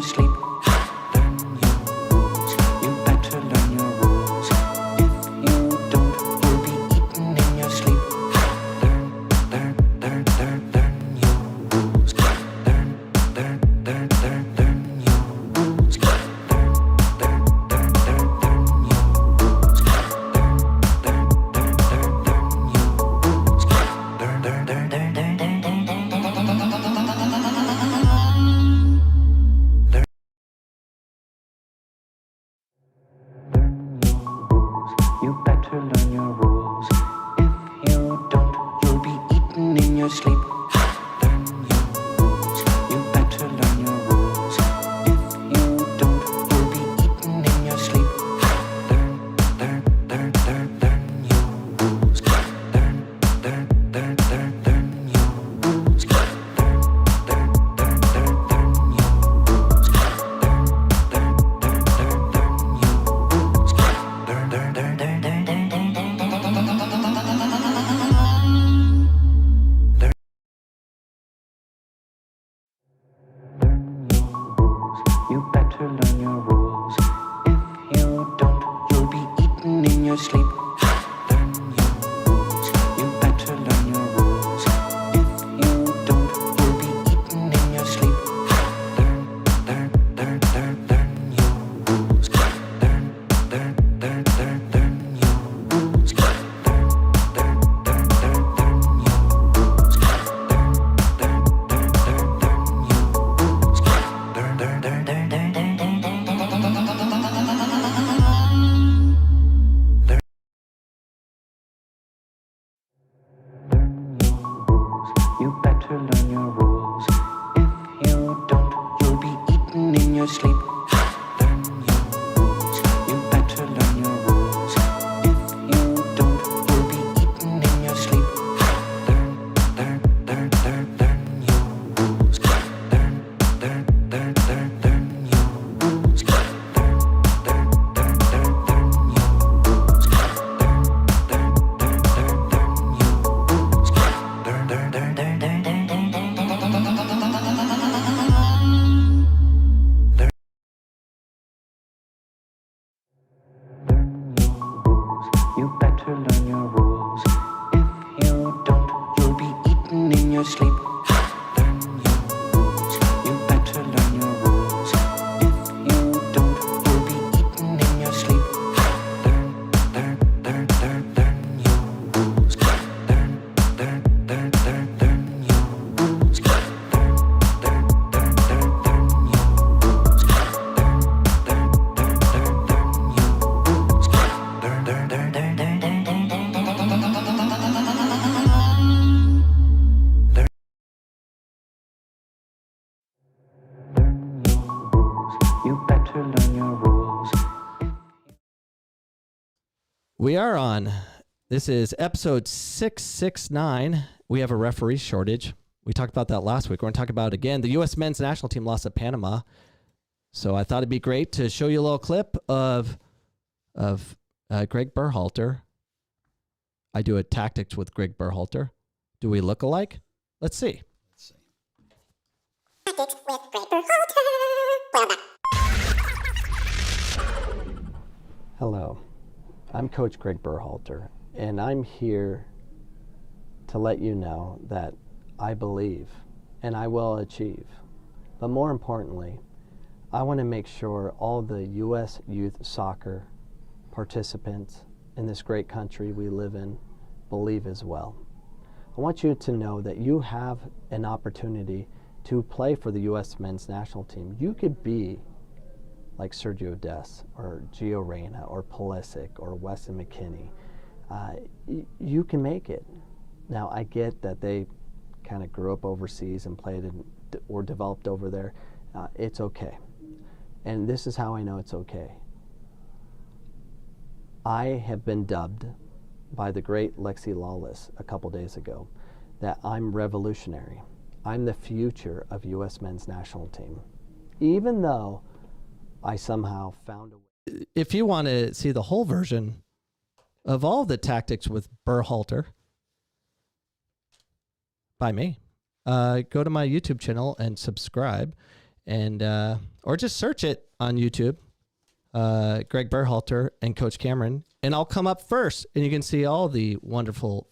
sleep. Learn your rules. You better learn your rules. If you don't, you'll be eaten in your sleep. Learn your rules. Learn your rules. You better learn your rules. If you don't, you'll be eaten in your sleep. Learn your rules. You better learn your rules. If you don't, you'll be eaten in your sleep. Learn your rules. Learn your rules. You better learn your rules. If you don't, you'll be eaten in your sleep. Learn your rules. You better learn your rules. If you don't, you'll be eaten in your sleep. Learn your rules. Learn your rules. You better learn your rules. If you don't, you'll be eaten in your sleep. Learn your rules. You better learn your rules. If you don't, you'll be eaten in your sleep. Learn your rules. Learn your rules. You better learn your rules. If you don't, you'll be eaten in your sleep. Learn your rules. You better learn your rules. If you don't, you'll be eaten in your sleep. Learn your rules. Learn your rules. You better learn your rules. We are on. This is episode 669. We have a referee shortage. We talked about that last week. We're going to talk about it again. The U.S. men's national team lost to Panama. So I thought it'd be great to show you a little clip of Gregg Berhalter. I do a tactics with Gregg Berhalter. Do we look alike? Let's see. Tactics with Gregg Berhalter. Well done. Hello, I'm Coach Gregg Berhalter, and I'm here to let you know that I believe and I will achieve. But more importantly, I want to make sure all the U.S. youth soccer participants in this great country we live in believe as well. I want you to know that you have an opportunity to play for the U.S. men's national team. You could be like Sergio Des or Gio Reyna or Pulisic or Weston McKennie. You can make it. Now, I get that they kind of grew up overseas and played or developed over there. It's okay. And this is how I know it's okay. I have been dubbed by the great Lexi Lawless a couple days ago that I'm revolutionary. I'm the future of U.S. men's national team. Even though I somehow found a way. If you want to see the whole version of all the tactics with Berhalter by me, go to my YouTube channel and subscribe. and or just search it on YouTube, Gregg Berhalter and Coach Cameron, and I'll come up first, and you can see all the wonderful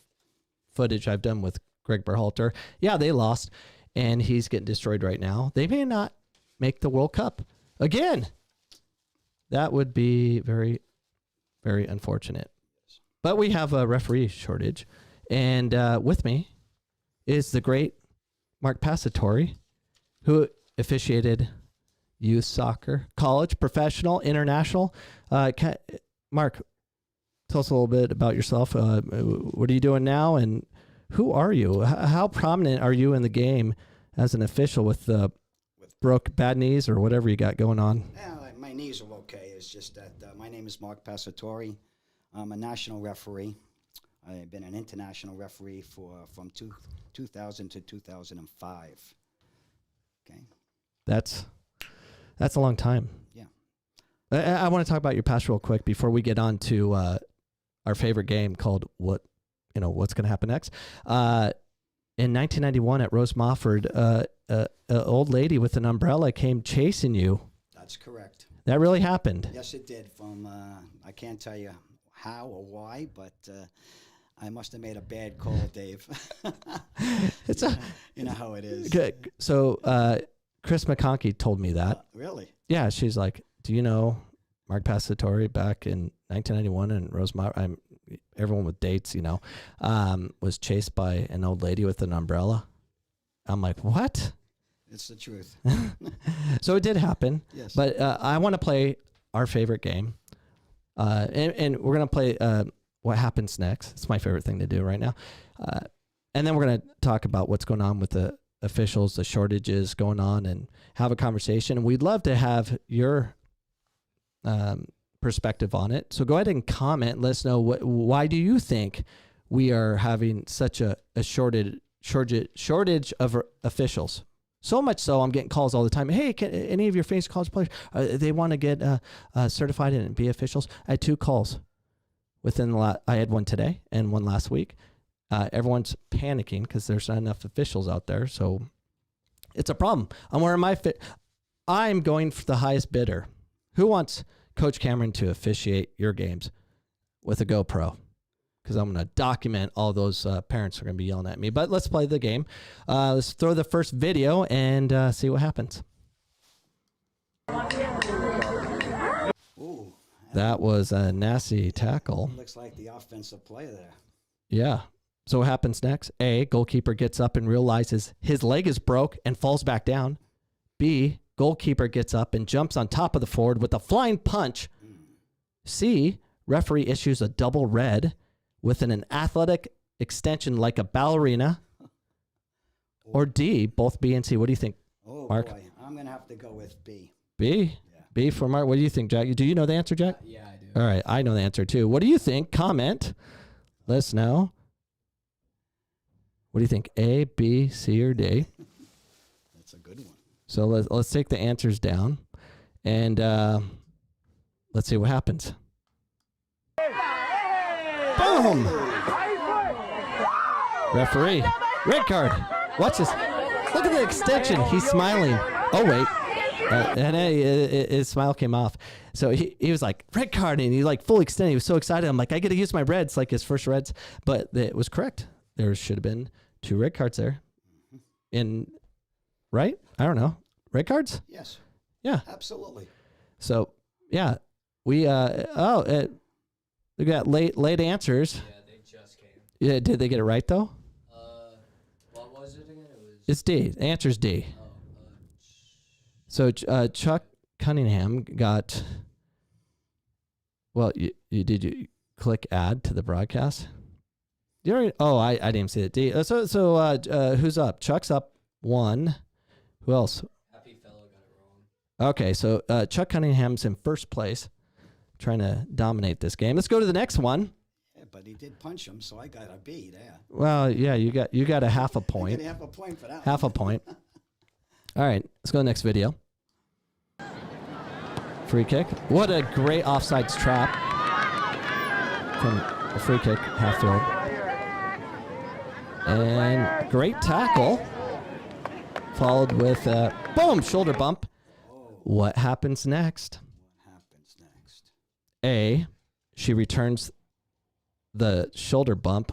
footage I've done with Gregg Berhalter. Yeah, they lost, and he's getting destroyed right now. They may not make the World Cup again. That would be very, very unfortunate. But we have a referee shortage, and with me is the great Mark Passiatore, who officiated youth soccer, college, professional, international. Mark, tell us a little bit about yourself. What are you doing now, and who are you? How prominent are you in the game as an official with broke bad knees or whatever you got going on? Yeah, my knees are okay. It's just that my name is Mark Passiatore. I'm a national referee. I've been an international referee from 2000 to 2005. Okay. That's a long time. Yeah. I want to talk about your past real quick before we get on to our favorite game called what's going to happen next. In 1991 at Rose Mofford, an old lady with an umbrella came chasing you. That's correct. That really happened. Yes, it did. I can't tell you how or why, but I must have made a bad call, Dave. You know how it is. Good. So Chris McConkey told me that. Really? Yeah, she's like, do you know Mark Passiatore back in 1991 in Rose Mofford? Everyone with dates, was chased by an old lady with an umbrella. I'm like, what? It's the truth. So it did happen. Yes. But I want to play our favorite game. And we're going to play what happens next. It's my favorite thing to do right now. And then we're going to talk about what's going on with the officials, the shortages going on, and have a conversation. And we'd love to have your perspective on it. So go ahead and comment. Let us know why do you think we are having such a shortage of officials? So much so, I'm getting calls all the time. Hey, can any of your famous college players, they want to get certified and be officials? I had 2 calls I had one today and one last week. Everyone's panicking because there's not enough officials out there. So it's a problem. I'm going for the highest bidder. Who wants Coach Cameron to officiate your games with a GoPro? Because I'm going to document all those parents who are going to be yelling at me. But let's play the game. Let's throw the first video and see what happens. Ooh. That was a nasty tackle. Looks like the offensive player there. Yeah. So what happens next? A, goalkeeper gets up and realizes his leg is broke and falls back down. B, goalkeeper gets up and jumps on top of the forward with a flying punch. C, referee issues a double red with an athletic extension like a ballerina. Or D, both B and C. What do you think, Mark? Boy, I'm going to have to go with B. B? Yeah. B for Mark. What do you think, Jack? Do you know the answer, Jack? Yeah, I do. All right, I know the answer too. What do you think? Comment. Let us know. What do you think? A, B, C, or D? That's a good one. So let's take the answers down, and let's see what happens. Boom! Referee, red card. Watch this. Look at the extension. He's smiling. Oh wait, and his smile came off. So he was like red card, and he like fully extended. He was so excited. I'm like, I get to use my reds, like his first reds. But it was correct. There should have been 2 red cards there. Right? I don't know. Red cards? Yes. Yeah. Absolutely. So yeah, we got late answers. Yeah, they just came. Yeah, did they get it right though? What was it again? It was. It's D. The answer's D. So Chuck Cunningham got. Well, did you click add to the broadcast? You already, I didn't even see it. D. So who's up? Chuck's up 1. Who else? Happy Fellow got it wrong. Okay, so Chuck Cunningham's in first place, trying to dominate this game. Let's go to the next one. Yeah, but he did punch him, so I got a B there. Well, yeah, you got a half a I point. get half a point for that Half one. a point. All right, let's go to the next video. Free kick. What a great offsides trap from a free kick, half field. And great tackle followed with a boom, shoulder bump. What happens next? What happens next? A, she returns the shoulder bump.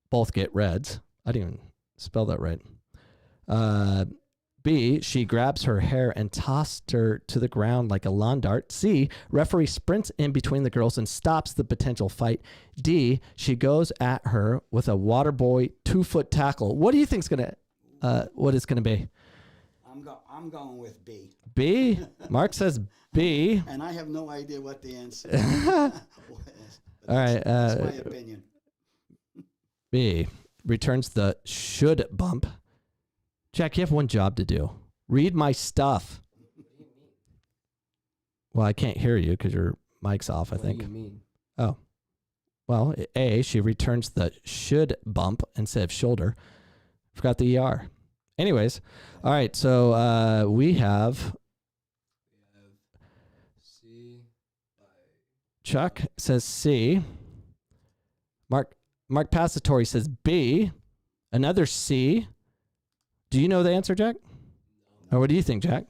Both get reds. I didn't even spell that right. B, she grabs her hair and tossed her to the ground like a lawn dart. C, referee sprints in between the girls and stops the potential fight. D, she goes at her with a water boy 2-foot tackle. What do you think's gonna? What it's gonna be? I'm going with B. B. Mark says B. And I have no idea what the answer is. All right. That's my opinion. B returns the should bump. Jack, you have one job to do. Read my stuff. Well, I can't hear you because your mic's off, I think. What do you mean? Oh. Well, A, she returns the should bump instead of shoulder. Forgot the ER. Anyways, all right, so we have C. Chuck says C. Mark Passiatore says B. Another C. Do you know the answer, Jack? Or what do you think, Jack?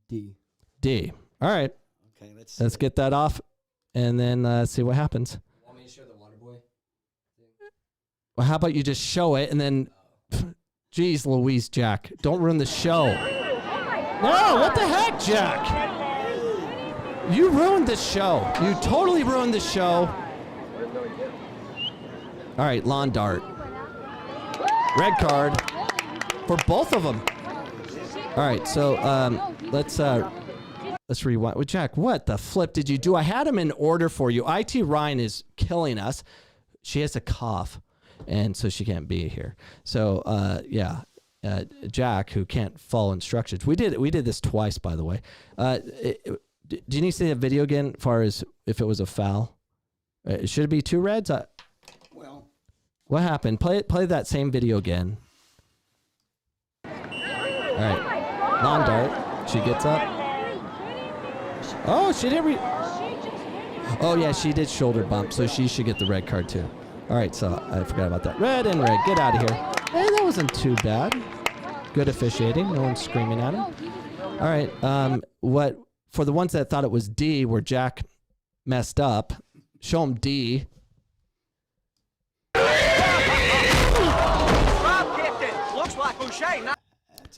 D. D. All right. Okay, Let's get that off and then see what happens. Want me to show the water boy? Well, how about you just show it and then, geez, Louise, Jack, don't ruin the show. No, what the heck, Jack? You ruined the show. You totally ruined the show. All right, lawn dart. Red card for both of them. All right, so let's rewind. Well, Jack, what the flip did you do? I had them in order for you. IT Ryan is killing us. She has a cough, and so she can't be here. So Jack, who can't follow instructions. We did this twice, by the way. Do you need to see the video again, as far as if it was a foul? Should it be 2 reds? Well, What happened? Play that same video again. All right, lawn dart. She gets up. Oh, she didn't Oh yeah, she did shoulder bump, so she should get the red card too. All right, so I forgot about that. Red and red, get out of here. Hey, that wasn't too bad. Good officiating. No one's screaming at him. All right. What for the ones that thought it was D, where Jack messed up? Show them D.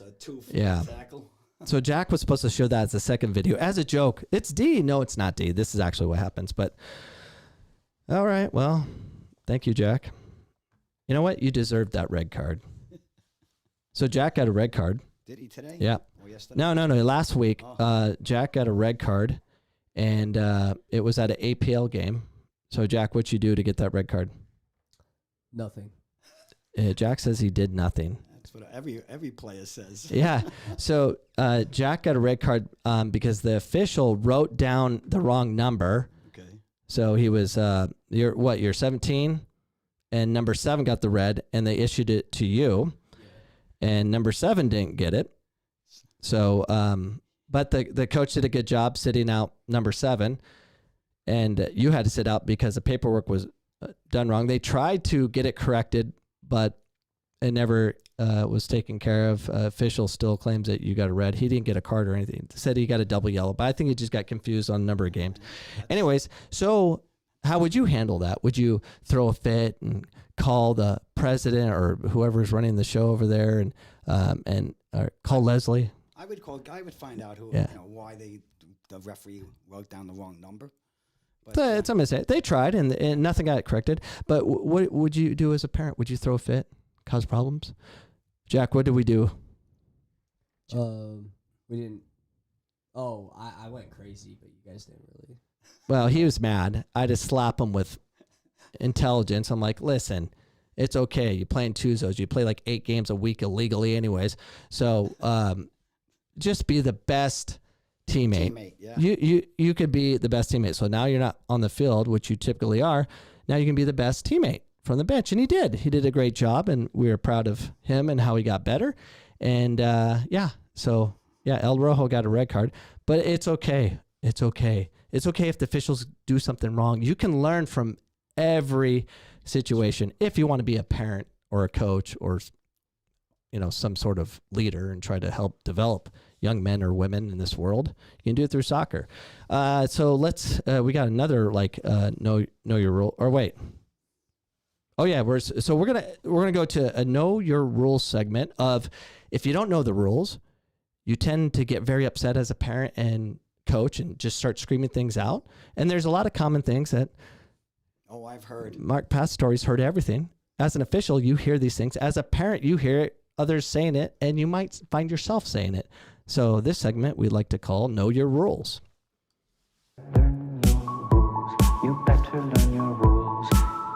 that's a 2-foot tackle. So Jack was supposed to show that as the second video as a joke. It's D. No, it's not D. This is actually what happens. But all right. Well, thank you, Jack. You know what? You deserved that red card. So Jack got a red card. Did he today? Yeah. Or yesterday? No. Last week, Jack got a red card, and it was at an APL game. So Jack, what'd you do to get that red card? Nothing. Jack says he did nothing. That's what every player says. Yeah. So Jack got a red card because the official wrote down the wrong number. Okay. So he was, you're 17, and number 7 got the red, and they issued it to you, and number 7 didn't get it. So, but the coach did a good job sitting out number 7, and you had to sit out because the paperwork was done wrong. They tried to get it corrected, but it never was taken care of. Official still claims that you got a red. He didn't get a card or anything. Said he got a double yellow, but I think he just got confused on a number of games. Anyways, so how would you handle that? Would you throw a fit and call the president or whoever's running the show over there and call Leslie? I would find out why the referee wrote down the wrong number. But, It's a mistake. They tried and nothing got corrected. But what would you do as a parent? Would you throw a fit, cause problems? Jack, what did we do? We didn't. Oh, I went crazy, but you guys didn't really. Well, he was mad. I just slap him with intelligence. I'm like, listen, it's okay. You play in twos. You play like 8 games a week illegally anyways. So just be the best teammate. Yeah. You could be the best teammate. So now you're not on the field, which you typically are. Now you can be the best teammate from the bench. And he did. He did a great job, and we were proud of him and how he got better. And so El Rojo got a red card. But it's okay. It's okay. It's okay if the officials do something wrong. You can learn from every situation if you want to be a parent or a coach or some sort of leader and try to help develop young men or women in this world, you can do it through soccer. So let's, we got another know your rule, or wait. Oh yeah, we're gonna go to a know your rules segment of, if you don't know the rules, you tend to get very upset as a parent and coach and just start screaming things out. And there's a lot of common things that, I've heard. Mark Passiatore's heard everything. As an official, you hear these things. As a parent, you hear others saying it, and you might find yourself saying it. So this segment we like to call Know Your Rules. Learn your rules. You better learn your rules.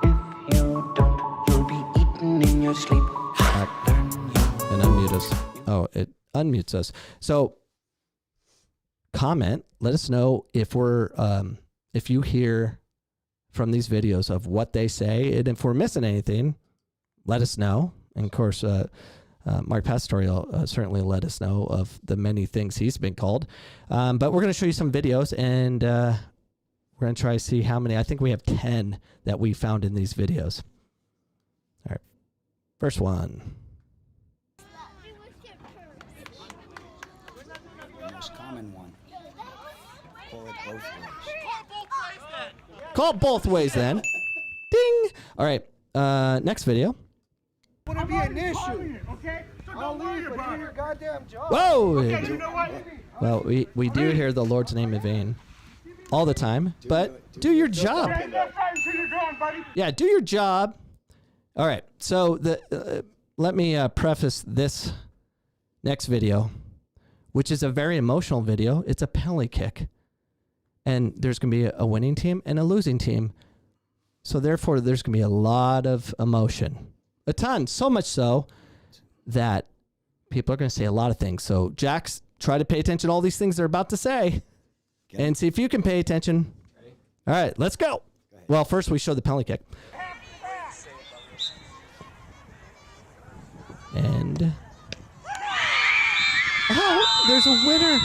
If you don't, you'll be eaten in your sleep. Learn your And unmute us. Oh, it unmutes us. So comment. Let us know if if you hear from these videos of what they say, and if we're missing anything, let us know. And of course, Mark Passiatore will certainly let us know of the many things he's been called. But we're going to show you some videos, and we're going to try to see how many. I think we have 10 that we found in these videos. All right. First one. The most common one. Call it both ways. Call it both ways then. Ding. All right. Next video. Wouldn't be an issue. Okay? So don't worry about your goddamn job. Whoa. Okay, you know what? Well, we do hear the Lord's name in vain all the time, but do your job. Ain't no fighting till you're gone, buddy. Yeah, do your job. All right. So let me preface this next video, which is a very emotional video. It's a penalty kick. And there's going to be a winning team and a losing team. So therefore, there's going to be a lot of emotion. A ton. So much so that people are going to say a lot of things. So Jax, try to pay attention to all these things they're about to say. Okay. And see if you can pay attention. Ready? All right, let's go. Well, first we show the penalty kick. And there's a winner.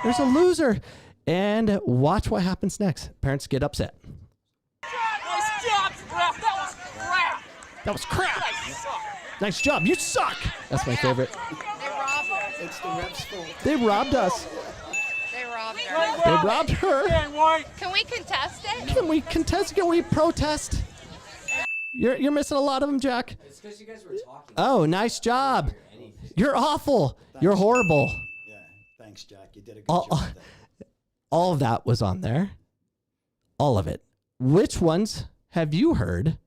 There's a loser. And watch what happens next. Parents get upset. Nice job, ref. That was crap. That was crap. You suck. Nice job. You suck. That's my favorite. They robbed us. It's the ref's fault. They robbed us. They robbed her. They robbed her. Can we contest it? Can we contest? Can we protest? You're missing a lot of them, Jack. It's because you guys were talking. Oh, nice job. You're awful. You're horrible. Yeah, thanks, Jack. You did a good All, job there. all of that was on there. All of it. Which ones have you heard?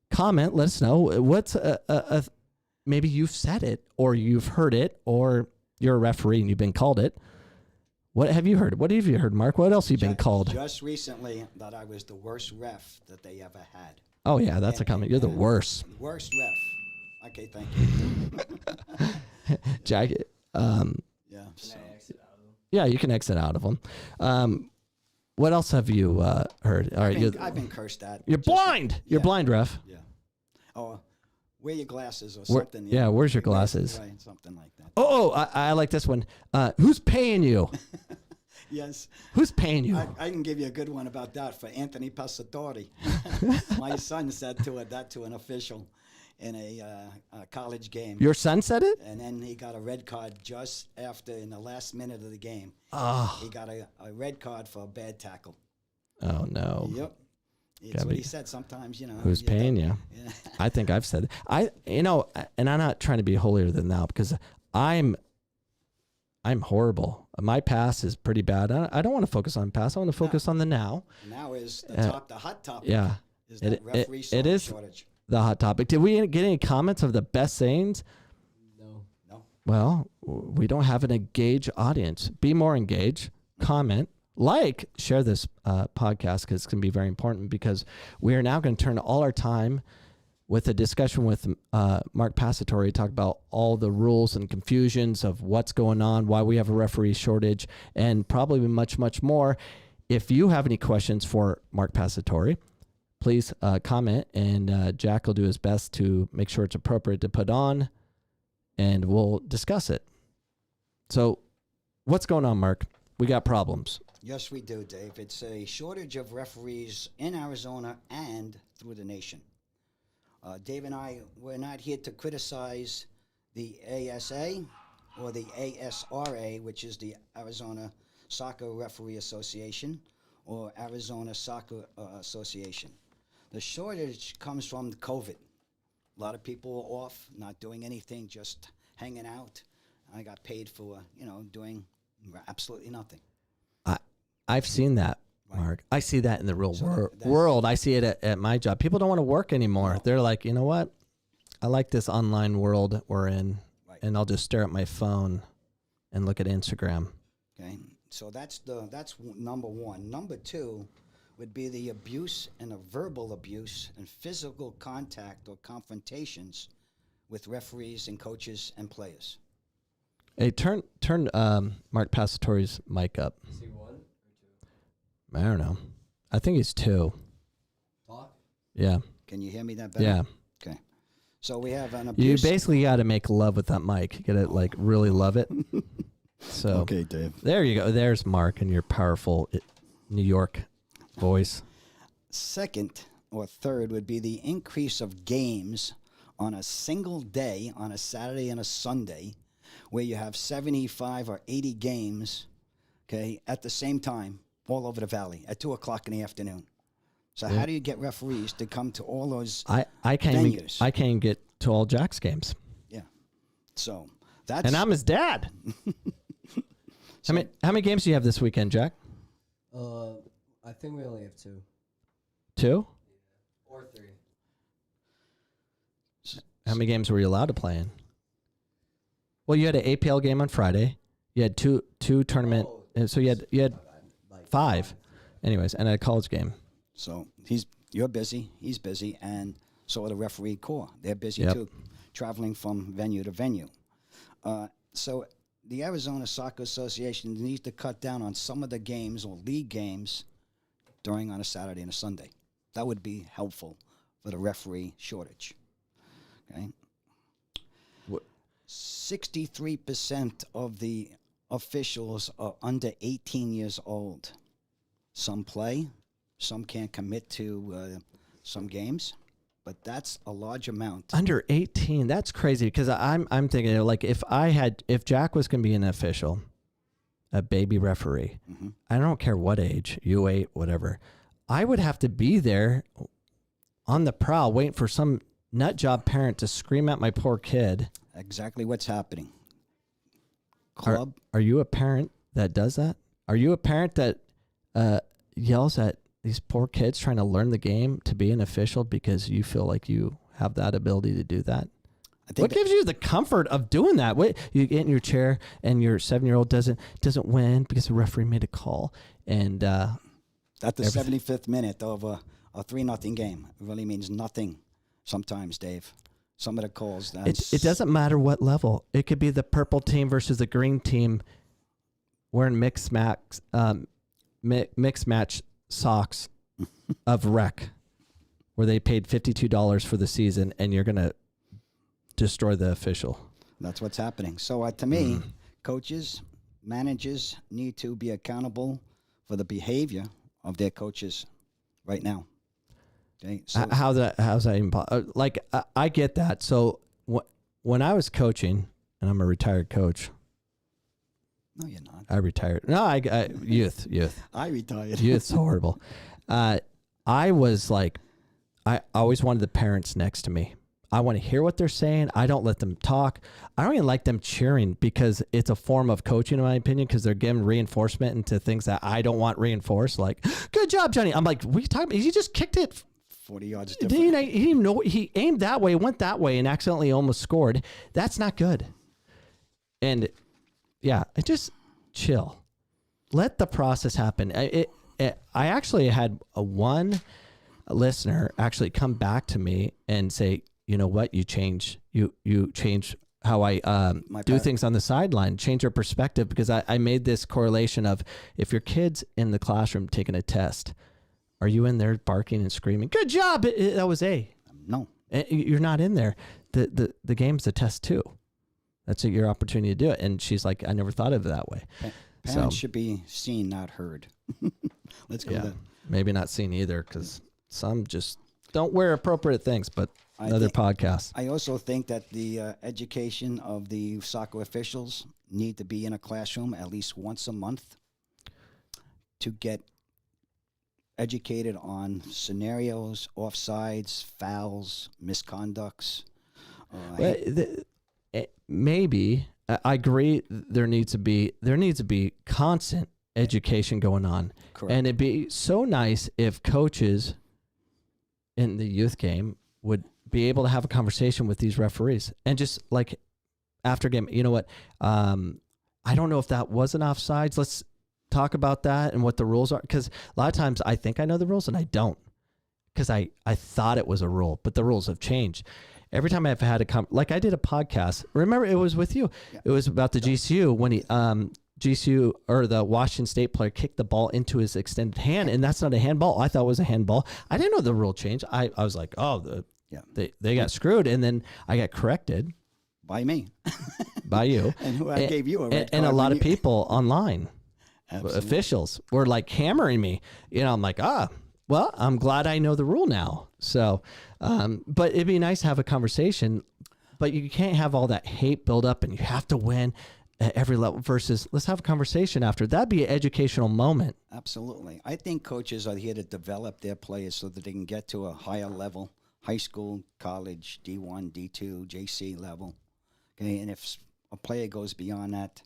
Comment. Let us know. What's maybe you've said it, or you've heard it, or you're a referee and you've been called it. What have you heard? What have you heard, Mark? What else have you been called? Just recently that I was the worst ref that they ever had. Oh, yeah, that's a comment. You're the worst. Worst ref. Okay, thank you. Jack, Yeah. So. yeah, you can exit out of them. What else have you heard? All right, I've been cursed at. You're Just- blind. You're yeah. blind, ref. Yeah. Oh, wear your glasses or Where- something. yeah, where's your glasses? Right, something like that. Oh, I like this one. Who's paying you? Yes. Who's paying you? I can give you a good one about that for Anthony Passiatore. My son said that to an official in a college game. Your son said it? And then he got a red card just after, in the last minute of the game. Oh, He got a red card for a bad tackle. oh no. Yep. It's Gotta what be- he said sometimes, Who's paying you? Yeah. I think I've said it. And I'm not trying to be holier than thou, because I'm horrible. My past is pretty bad. I don't want to focus on past. I want to focus on the now. Now is the hot topic. Yeah. Is that referee it is shortage. the hot topic. Did we get any comments of the best sayings? No. No. Well, we don't have an engaged audience. Be more engaged. Comment. Share this podcast, because it's going to be very important, because we are now going to turn all our time with a discussion with Mark Passiatore to talk about all the rules and confusions of what's going on, why we have a referee shortage, and probably much, much more. If you have any questions for Mark Passiatore, please comment, and Jack will do his best to make sure it's appropriate to put on, and we'll discuss it. So what's going on, Mark? We got problems. Yes, we do, Dave. It's a shortage of referees in Arizona and through the nation. Dave and I, we're not here to criticize the ASA or the ASRA, which is the Arizona Soccer Referee Association, or Arizona Soccer Association. The shortage comes from COVID. A lot of people were off, not doing anything, just hanging out. I got paid for, doing absolutely nothing. I've seen that, Mark. I see that in the real world. I see it at my job. People don't want to work anymore. No. They're like, you know what? I like this online world we're in, and I'll just stare at my phone and look at Instagram. Okay, so that's number one. Number two would be the abuse and the verbal abuse and physical contact or confrontations with referees and coaches and players. Hey, turn Mark Passiatore's mic up. Is he 1 or 2? I don't know. I think he's 2. Talk? Yeah. Can you hear me that better? Yeah. Okay. So we have an abuse. You basically got to make love with that mic. You got to really love it. So okay, Dave. There you go. There's Mark and your powerful New York voice. Second or third would be the increase of games on a single day, on a Saturday and a Sunday, where you have 75 or 80 games, okay, at the same time all over the valley at 2 o'clock in the afternoon. So how do you get referees to come to all those I can't venues? I can't get to all Jack's games. Yeah. So that's... And I'm his dad. How many games do you have this weekend, Jack? I think we only have 2. 2? Or 3. How many games were you allowed to play in? Well, you had an APL game on Friday. You had two tournament, so you had 5. Anyways, and a college game. So you're busy, he's busy, and so are the referee corps. They're busy too, traveling from venue to venue. So the Arizona Soccer Association needs to cut down on some of the games or league games on a Saturday and a Sunday. That would be helpful for the referee shortage. Okay. 63% of the officials are under 18 years old. Some play, some can't commit to some games, but that's a large amount. Under 18, that's crazy because I'm thinking like if Jack was going to be an official, a baby referee, I don't care what age, U8, whatever, I would have to be there on the prowl waiting for some nut job parent to scream at my poor kid. Exactly what's happening. Are you a parent that does that? Are you a parent that yells at these poor kids trying to learn the game to be an official because you feel like you have that ability to do that? What gives you the comfort of doing that? You get in your chair and your 7-year-old doesn't win because the referee made a call, and at the 75th minute of a 3-0 game, it really means nothing. Sometimes, Dave, some of the calls. It doesn't matter what level. It could be the purple team versus the green team wearing mixed match socks of rec, where they paid $52 for the season, and you're gonna destroy the official. That's what's happening. So to me, coaches, managers need to be accountable for the behavior of their coaches right now. Okay, so how's that even like I get that. So when I was coaching, and I'm a retired coach. No, you're not. I retired. No, I youth. I retired. Youth's horrible. I was like, I always wanted the parents next to me. I want to hear what they're saying. I don't let them talk. I don't even like them cheering because it's a form of coaching, in my opinion, because they're giving reinforcement into things that I don't want reinforced. Like, good job, Johnny. I'm like, what are you talking about? He just kicked it 40 yards different. He didn't even know. He aimed that way, went that way, and accidentally almost scored. That's not good. And yeah, just chill. Let the process happen. I actually had one listener actually come back to me and say, you know what, you change how I do things on the sideline, change your perspective, because I made this correlation of if your kid's in the classroom taking a test, are you in there barking and screaming, good job, that was A? No. You're not in there. The game's a test too. That's your opportunity to do it. And she's like, I never thought of it that way. Parents should be seen, not heard. Let's go there. Maybe not seen either, because some just don't wear appropriate things, but another podcast. I also think that the education of the soccer officials need to be in a classroom at least once a month to get educated on scenarios, offsides, fouls, misconducts. Maybe I agree. There needs to be constant education going on, Correct. and it'd be so nice if coaches in the youth game would be able to have a conversation with these referees and just like after game. You know what? I don't know if that was an offsides. Let's talk about that and what the rules are, because a lot of times I think I know the rules and I don't, because I thought it was a rule, but the rules have changed. Every time I've had like I did a podcast, remember it was with you. Yeah. It was about the GCU when he GCU or the Washington State player kicked the ball into his extended hand, and that's not a handball. I thought it was a handball. I didn't know the rule changed. I was like, oh, they got screwed, and then I got corrected By me. by you. And who I gave you a red and a card lot when of people online, Absolutely. officials were like hammering me. You know, I'm like, well, I'm glad I know the rule now. So, but it'd be nice to have a conversation, but you can't have all that hate build up and you have to win at every level versus let's have a conversation after. That'd be an educational moment. Absolutely. I think coaches are here to develop their players so that they can get to a higher level, high school, college, D1, D2, JC level. Okay, and if a player goes beyond that,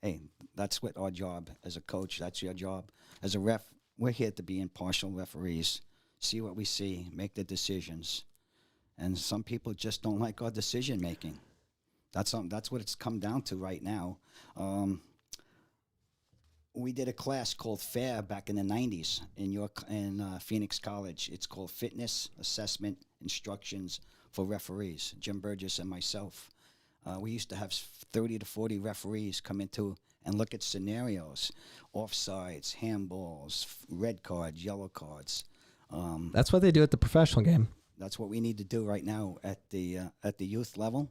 hey, that's what our job as a coach, that's your job. As a ref, we're here to be impartial referees, see what we see, make the decisions. And some people just don't like our decision making. That's what it's come down to right now. We did a class called FAIR back in the 90s in Phoenix College. It's called Fitness Assessment Instructions for Referees, Jim Burgess and myself. We used to have 30 to 40 referees come into and look at scenarios, offsides, handballs, red cards, yellow cards. That's what they do at the professional game. That's what we need to do right now at the youth level,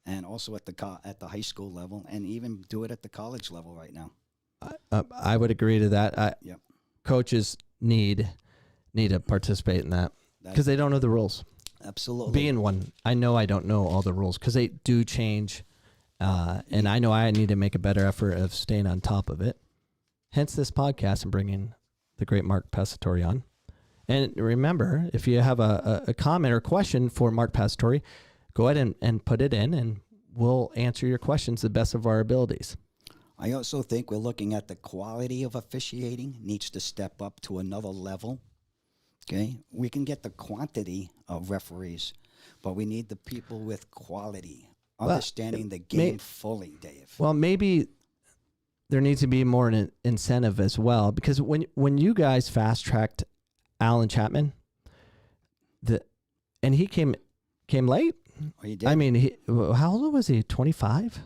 and also at the high school level, and even do it at the college level right now. I would agree to that. Yep. Coaches need to participate in that because they don't know the rules. Absolutely. Being one, I know I don't know all the rules because they do change, and I know I need to make a better effort of staying on top of it. Hence this podcast and bringing the great Mark Passiatore on. And remember, if you have a comment or question for Mark Passiatore, go ahead and put it in, and we'll answer your questions to the best of our abilities. I also think we're looking at the quality of officiating needs to step up to another level. Okay, we can get the quantity of referees, but we need the people with quality, understanding the game fully, Dave. Well, maybe there needs to be more an incentive as well, because when you guys fast tracked Alan Chapman, and he came late. Oh, he did? I mean, how old was he? 25?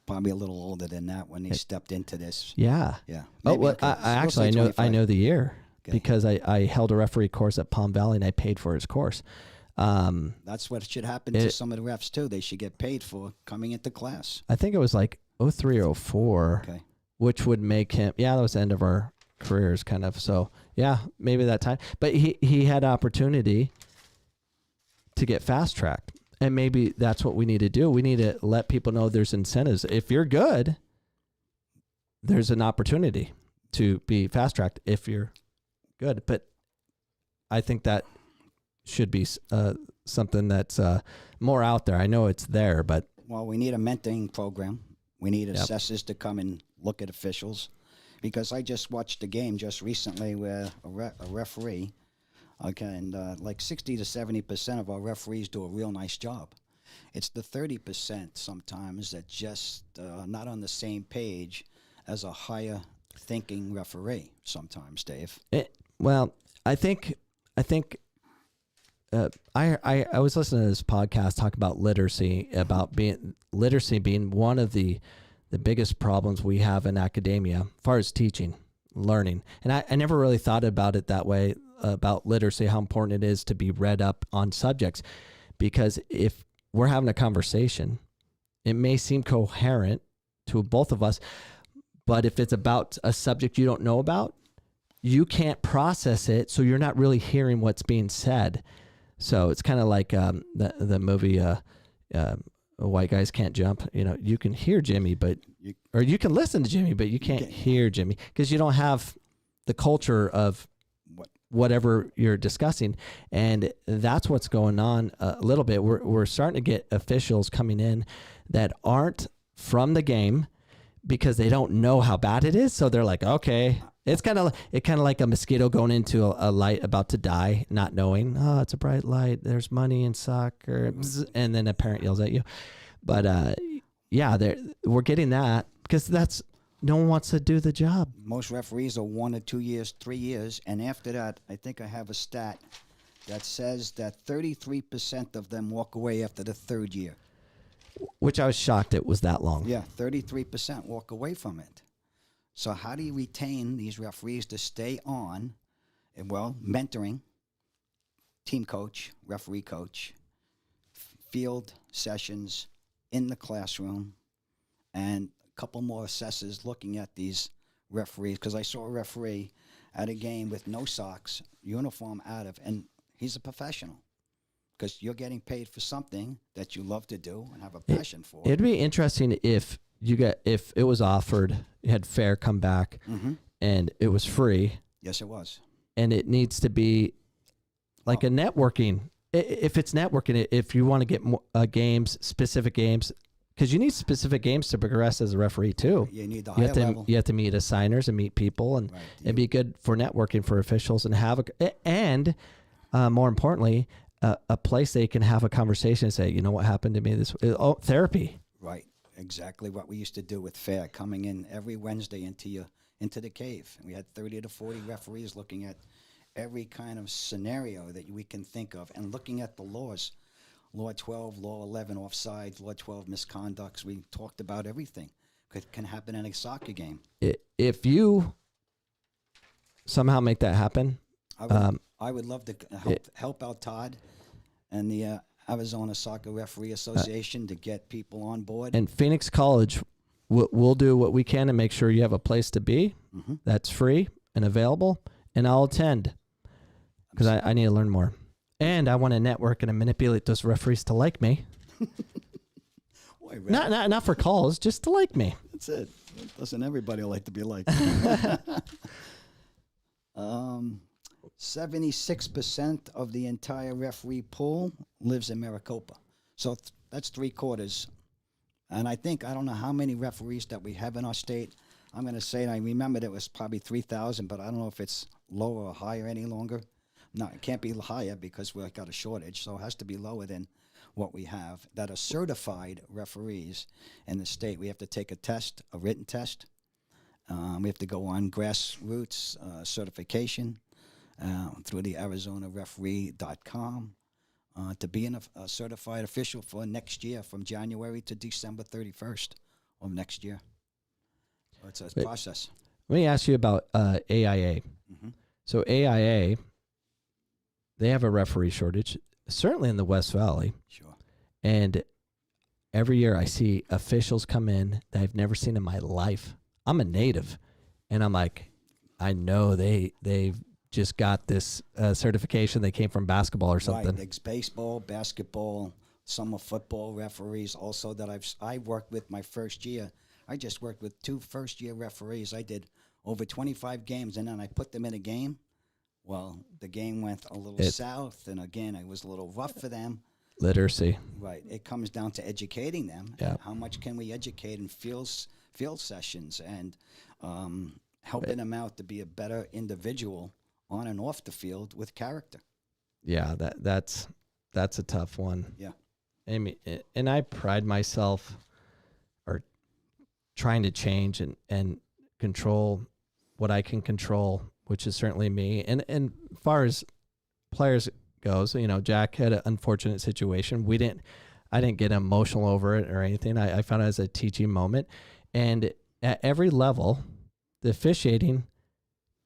Probably a little older than that when he stepped into this. Yeah. Yeah. Oh, Maybe, well, okay. actually, We'll say I know the year. Okay. Because I held a referee course at Palm Valley and I paid for his course. That's what should happen to some of the refs too. They should get paid for coming into class. I think it was like 03 or 04, Okay. which would make him, that was the end of our careers kind of. So, yeah, maybe that time. But he had opportunity to get fast tracked. And maybe that's what we need to do. We need to let people know there's incentives. If you're good, there's an opportunity to be fast tracked if you're good. But I think that should be something that's more out there. I know it's there, but Well, we need a mentoring program. We need assessors to come and look at officials, because I just watched a game just recently where a referee, okay, and like 60 to 70% of our referees do a real nice job. It's the 30% sometimes that just not on the same page as a higher thinking referee sometimes, Dave. Well, I think I was listening to this podcast talk about literacy, literacy being one of the biggest problems we have in academia as far as teaching, learning. And I never really thought about it that way, about literacy, how important it is to be read up on subjects. Because if we're having a conversation, it may seem coherent to both of us, but if it's about a subject you don't know about, you can't process it, so you're not really hearing what's being said. So it's kind of like the movie White Guys Can't Jump. You know, you can hear Jimmy, or you can listen to Jimmy, but you can't hear Jimmy because you don't have the culture of whatever you're discussing. And that's what's going on a little bit. We're starting to get officials coming in that aren't from the game because they don't know how bad it is. So they're like, okay, it's kind of like a mosquito going into a light about to die, not knowing, oh, it's a bright light. There's money in soccer. And then a parent yells at you. But we're getting that because no one wants to do the job. Most referees are 1 or 2 years, 3 years. And after that, I think I have a stat that says that 33% of them walk away after the 3rd year. Which I was shocked it was that long. Yeah, 33% walk away from it. So how do you retain these referees to stay on? And well, mentoring, team coach, referee coach, field sessions in the classroom, and a couple more assessors looking at these referees. Because I saw a referee at a game with no socks, uniform out of, and he's a professional. Because you're getting paid for something that you love to do and have a passion for. It'd be interesting if it was offered, you had fair come back, and it was free. Yes, it was. And it needs to be like a networking. If it's networking, if you want to get games, specific games, because you need specific games to progress as a referee too. You need the higher level. You have to meet assigners and meet people, and it'd be good for networking for officials and more importantly, a place they can have a conversation and say, you know what happened to me therapy. Right. Exactly what we used to do with FAIR, coming in every Wednesday into the cave. We had 30 to 40 referees looking at every kind of scenario that we can think of and looking at the laws. Law 12, Law 11, offsides, Law 12, misconducts. We talked about everything that can happen in a soccer game. If you somehow make that happen, I would love to help out Todd and the Arizona Soccer Referee Association to get people on board. And Phoenix College, we'll do what we can to make sure you have a place to be that's free and available, and I'll attend because I need to learn more. And I want to network and manipulate those referees to like me. Boy, not for calls, just to like me. That's it. Doesn't everybody like to be liked? 76% of the entire referee pool lives in Maricopa. So that's 3/4. And I don't know how many referees that we have in our state. I'm going to say, I remembered it was probably 3,000, but I don't know if it's lower or higher any longer. No, it can't be higher because we've got a shortage. So it has to be lower than what we have that are certified referees in the state. We have to take a test, a written test. We have to go on grassroots certification. Through the ArizonaReferee.com to be a certified official for next year from January to December 31st of next year. So it's a process. Let me ask you about AIA. So AIA, they have a referee shortage, certainly in the West Valley. Sure. And every year I see officials come in that I've never seen in my life. I'm a native, and I'm like, I know they've just got this certification. They came from basketball or something. Right, it's baseball, basketball, summer football referees also that I worked with my first year. I just worked with 2 first-year referees. I did over 25 games, and then I put them in a game. Well, the game went a little south, and again, it was a little rough for them. Literacy. Right. It comes down to educating them. Yeah. How much can we educate in field sessions and helping them out to be a better individual on and off the field with character. Yeah, that's a tough one. Yeah. I mean, and I pride myself or trying to change and control what I can control, which is certainly me. And as far as players goes, you know, Jack had an unfortunate situation. I didn't get emotional over it or anything. I found it as a teaching moment. And at every level, the officiating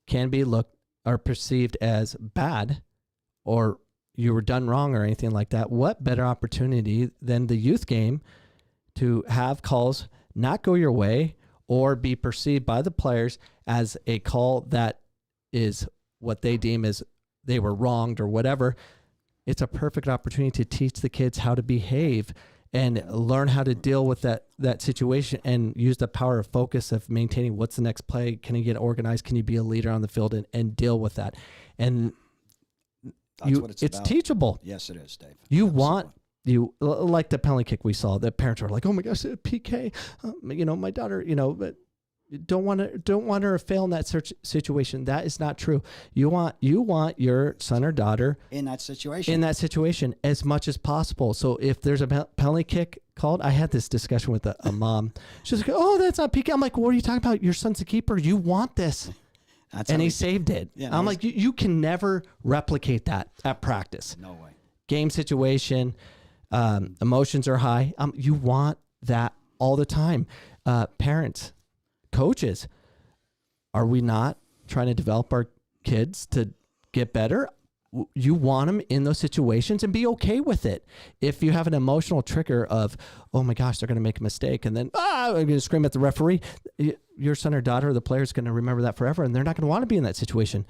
can be looked or perceived as bad or you were done wrong or anything like that. What better opportunity than the youth game to have calls not go your way or be perceived by the players as a call that is what they deem as they were wronged or whatever. it's a perfect opportunity to teach the kids how to behave and learn how to deal with that situation and use the power of focus of maintaining what's the next play. Can you get organized? Can you be a leader on the field and deal with that? And That's what it's it's about. teachable. Yes, it is, Dave. You Absolutely. want like the penalty kick we saw. The parents were like, "Oh my gosh, PK!" My daughter, but don't want her to fail in that situation. That is not true. You want your son or daughter in that situation as much as possible. So if there's a penalty kick called, I had this discussion with a mom. She's like, "Oh, that's not PK." I'm like, "What are you talking about? Your son's a keeper. You want this." And he saved it. Yeah, I'm like, you can never replicate that at practice. No way. Game situation, emotions are high. You want that all the time. Parents, coaches, are we not trying to develop our kids to get better? You want them in those situations and be okay with it. If you have an emotional trigger of, oh my gosh, they're going to make a mistake, and then I'm going to scream at the referee, your son or daughter or the player is going to remember that forever, and they're not going to want to be in that situation.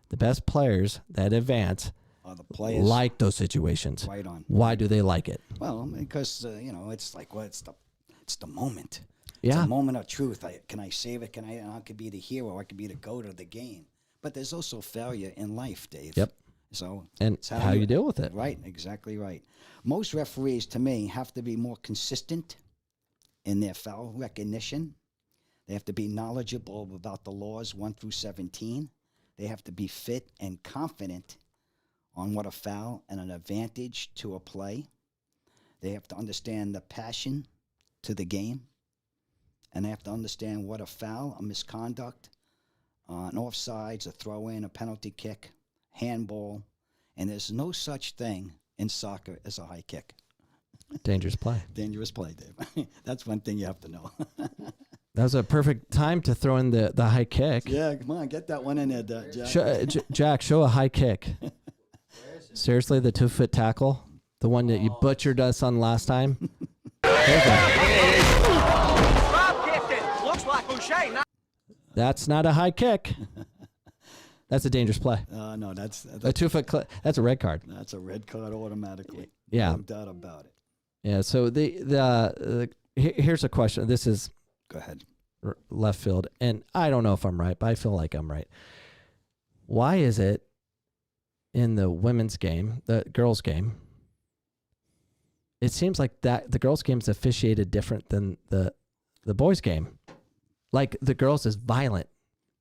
The best players that advance the players like those situations. Right on. Why do they like it? Well, because it's like it's the moment. Yeah. It's a moment of truth. Can I save it? I could be the hero. I could be the goat of the game. But there's also failure in life, Dave. Yep. So and it's how you deal with it. Right. Exactly right. Most referees, to me, have to be more consistent in their foul recognition. They have to be knowledgeable about the laws 1 through 17. They have to be fit and confident on what a foul and an advantage to a play. They have to understand the passion to the game. And they have to understand what a foul, a misconduct, an offsides, a throw-in, a penalty kick, handball. And there's no such thing in soccer as a high kick. Dangerous play. Dangerous play, Dave. That's one thing you have to know. That was a perfect time to throw in the high kick. Yeah, come on, get that one in there, Jack. Jack, show a high kick. Seriously, the 2-foot tackle? The one that you butchered us on last time? Looks like Boucher. That's not a high kick. That's a dangerous play. No, that's a 2-foot. That's a red card. That's a red card automatically. Yeah, no doubt about it. Yeah. So here's a question. This is go ahead. Left field, and I don't know if I'm right, but I feel like I'm right. Why is it in the women's game, the girls' game? It seems like that the girls' game is officiated different than the boys' game. Like the girls is violent,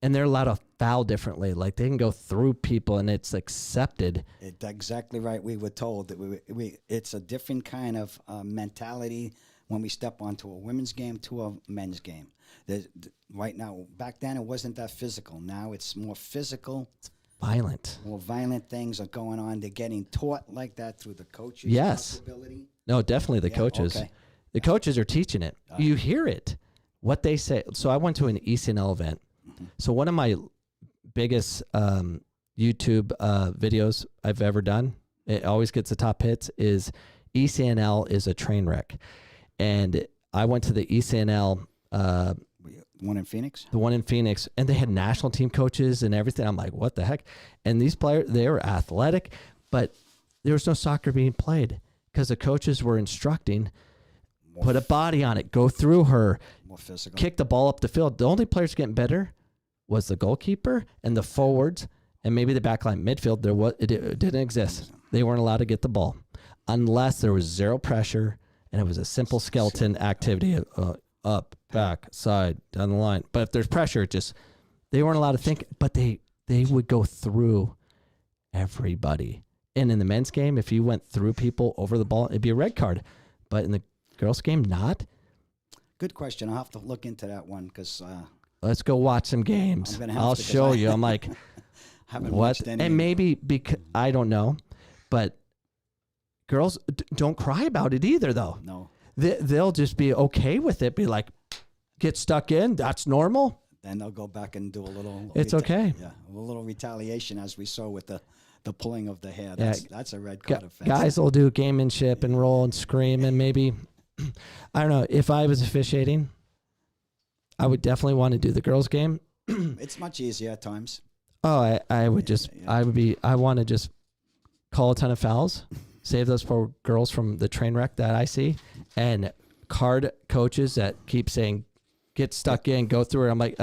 and they're allowed to foul differently. Like they can go through people, and it's accepted. It's exactly right. We were told that it's a different kind of mentality when we step onto a women's game to a men's game. Right now, back then it wasn't that physical. Now it's more physical. It's violent. More violent things are going on. They're getting taught like that through the coaches. Yes. Possibility. No, definitely the coaches. Okay. The coaches are teaching it. You hear it. What they say. So I went to an ECNL event. Mm-hmm. So one of my biggest YouTube videos I've ever done, it always gets the top hits, is ECNL is a train wreck. And I went to the ECNL. One in Phoenix? The one in Phoenix. And they had national team coaches and everything. I'm like, what the heck? And these players, they were athletic, but there was no soccer being played because the coaches were instructing, put a body on it, go through her, more physical, kick the ball up the field. The only players getting better was the goalkeeper and the forwards and maybe the backline. Midfield, it didn't exist. They weren't allowed to get the ball unless there was zero pressure and it was a simple skeleton activity, up, back, side, down the line. But if there's pressure, they weren't allowed to think, but they would go through everybody. And in the men's game, if you went through people over the ball, it'd be a red card. But in the girls' game, not. Good question. I'll have to look into that one because. Let's go watch some games. I'll show you. I'm like, what? And maybe because I don't know, but girls don't cry about it either, though. No. They'll just be okay with it. Be like, get stuck in. That's normal. Then they'll go back and do a little. It's okay. Yeah, a little retaliation, as we saw with the pulling of the hair. That's a red card offense. Guys will do gamemanship and roll and scream and maybe, I don't know. If I was officiating, I would definitely want to do the girls' game. It's much easier at times. Oh, I would just, I want to just call a ton of fouls, save those poor girls from the train wreck that I see, and card coaches that keep saying, get stuck in, go through it. I'm like,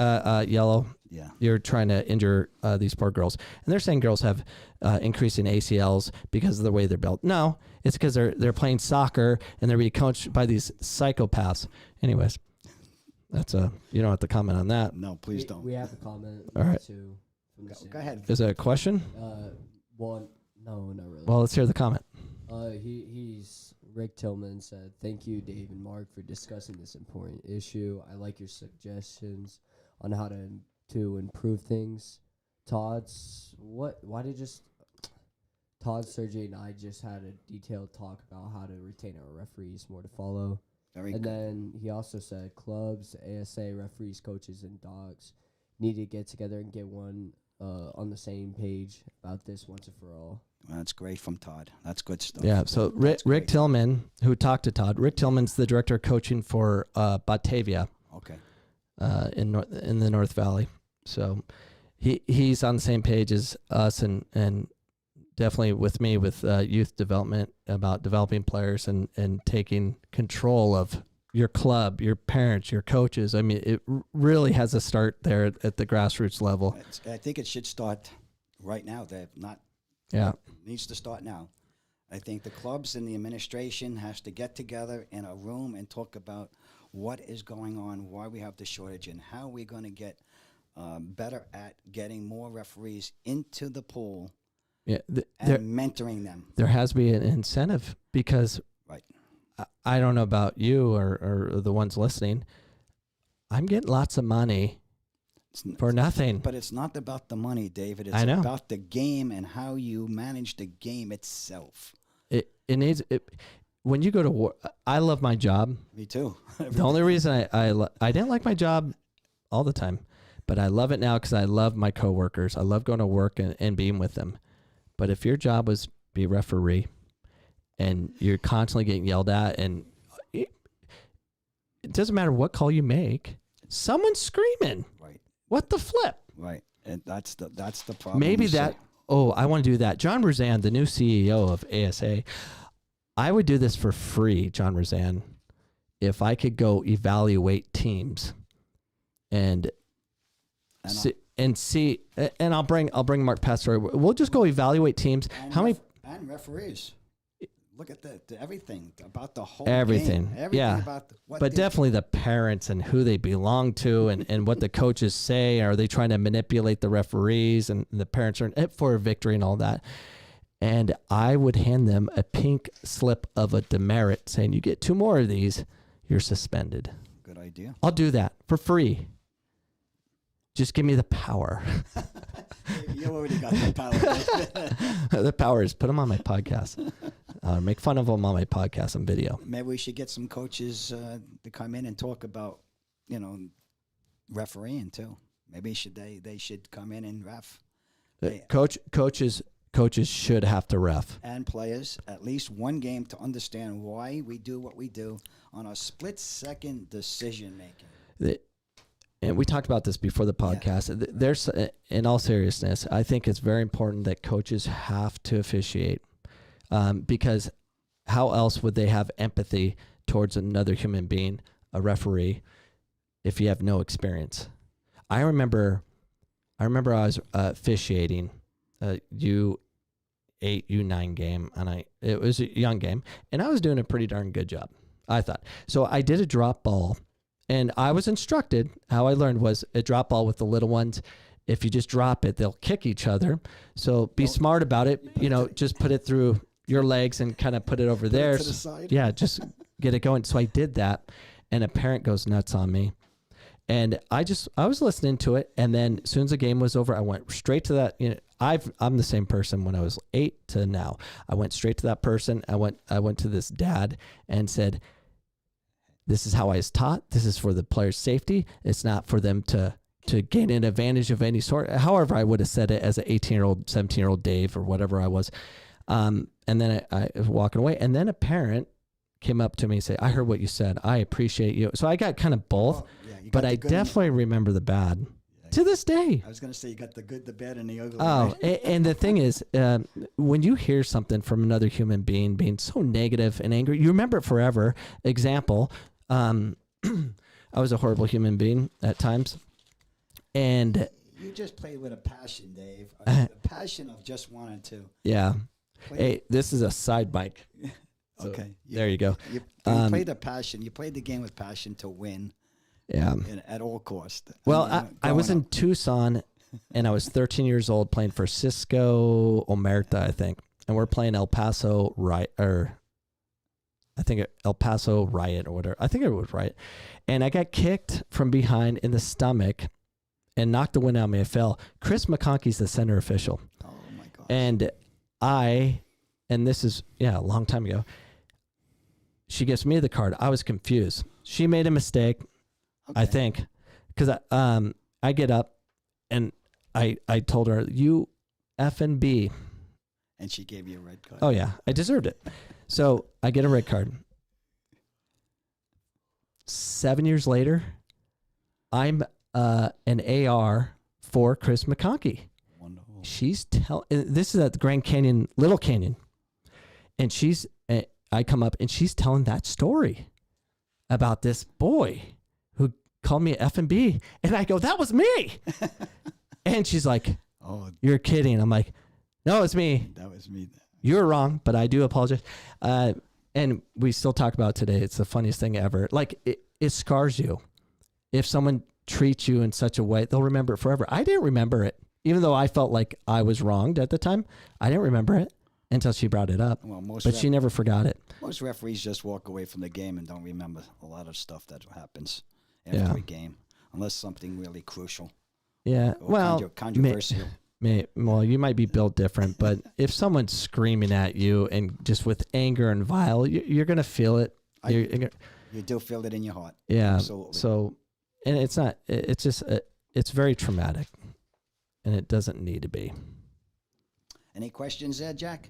yellow. Yeah. You're trying to injure these poor girls. And they're saying girls have increasing ACLs because of the way they're built. No, it's because they're playing soccer and they're being coached by these psychopaths. Anyways, that's you don't have to comment on that. No, please don't. We have a comment. All right. Too, from the Go ahead. Is that a question? Well, no, not really. Well, let's hear the comment. He's Rick Tillman said, "Thank you, Dave and Mark, for discussing this important issue. I like your suggestions on how to improve things." Todd, Sergey, and I just had a detailed talk about how to retain our referees, more to follow. Very and good. then he also said clubs, ASA, referees, coaches, and dogs need to get together and get one on the same page about this once and for all. Well, that's great from Todd. That's good stuff. Yeah. So Rick Tillman, who talked to Todd, Rick Tillman's the director of coaching for Batavia. Okay. In the North Valley. So he's on the same page as us and definitely with me with youth development about developing players and taking control of your club, your parents, your coaches. I mean, it really has to start there at the grassroots level. I think it should start right now. Yeah. It needs to start now. I think the clubs and the administration has to get together in a room and talk about what is going on, why we have the shortage, and how we're going to get better at getting more referees into the pool Yeah, and mentoring them. There has to be an incentive because Right. I don't know about you or the ones listening. I'm getting lots of money for nothing. But it's not about the money, David. It's I know. about the game and how you manage the game itself. It needs it. When you go to work, I love my job. Me too. The only reason I didn't like my job all the time, but I love it now because I love my coworkers. I love going to work and being with them. But if your job was be a referee and you're constantly getting yelled at, and it doesn't matter what call you make, someone's screaming. Right. What the flip? Right. And that's the problem. Maybe You that. say- Oh, I want to do that. John Roseanne, the new CEO of ASA, I would do this for free, John Roseanne, if I could go evaluate teams and see, and I'll bring Mark Passiatore. We'll just go evaluate teams. And referees. Look at everything about the whole Everything. game. Everything Yeah. about But definitely the parents and who they belong to and what the coaches say. Are they trying to manipulate the referees, and the parents are in it for a victory and all that? And I would hand them a pink slip of a demerit saying, you get 2 more of these, you're suspended. Good idea. I'll do that for free. Just give me the power. You already got the power. The power is put them on my podcast. Make fun of them on my podcast and video. Maybe we should get some coaches to come in and talk about, refereeing too. Maybe they should come in and ref. Coaches should have to ref. And players, at least one game to understand why we do what we do on a split-second decision making. And we talked about this before the podcast. Yeah. There's, in all seriousness, I think it's very important that coaches have to officiate, because how else would they have empathy towards another human being, a referee, if you have no experience? I remember I was officiating a U8, U9 game, and it was a young game, and I was doing a pretty darn good job, I thought. So I did a drop ball. And I was instructed, how I learned was a drop ball with the little ones. If you just drop it, they'll kick each other. So be smart about it. Just put it through your legs and kind of put it over there. To the side. Yeah, just get it going. So I did that, and a parent goes nuts on me. And I was listening to it, and then as soon as the game was over, I went straight to that. I'm the same person when I was 8 to now. I went straight to that person. I went to this dad and said, this is how I was taught. This is for the player's safety. It's not for them to gain an advantage of any sort. However, I would have said it as an 18-year-old, 17-year-old Dave or whatever I was. And then I was walking away. And then a parent came up to me and said, I heard what you said. I appreciate you. So I got kind of both, but I definitely remember the bad. To this day. I was going to say you got the good, the bad, and the ugly. Oh, right? and the thing is, when you hear something from another human being being so negative and angry, you remember it forever. Example, I was a horrible human being at times, and You just played with a passion, Dave. A passion of just wanting to. yeah. Play. Hey, this is a side mic. So Okay. there you go. You played a passion. You played the game with passion to win. Yeah. At all cost. Well, mean, I was growing in Tucson, and I was 13 years old playing for Cisco Omerta, I think, and we're playing El Paso Riot, or I think El Paso Riot or whatever. I think it was Riot, and I got kicked from behind in the stomach, and knocked the wind out of me. I fell. Chris McConkey's the center official, Oh my gosh. and this is a long time ago. She gives me the card. I was confused. She made a mistake. I Okay. think, because I get up and I told her, you effing B. And she gave you a red card. Oh yeah, I deserved it. So I get a red card. 7 years later, I'm an AR for Chris McConkey. Wonderful. She's this is at the Grand Canyon, Little Canyon, and I come up and she's telling that story about this boy who called me F and B, and I go, that was me. And she's like, Oh, you're kidding. I'm like, no, it's me. that was me. You're wrong, but I do apologize. And we still talk about it today. It's the funniest thing ever. Like it scars you. If someone treats you in such a way, they'll remember it forever. I didn't remember it, even though I felt like I was wronged at the time. I didn't remember it until she brought it up. Well, But she never forgot it. most referees just walk away from the game and don't remember a lot of stuff that happens after a game, unless something really crucial. Yeah. Or Well, controversial. well, you might be built different, but if someone's screaming at you and just with anger and vile, you're gonna feel it. You do feel it in your heart. Yeah. Absolutely. So, and it's not. It's just. It's very traumatic, and it doesn't need to be. Any questions there, Jack?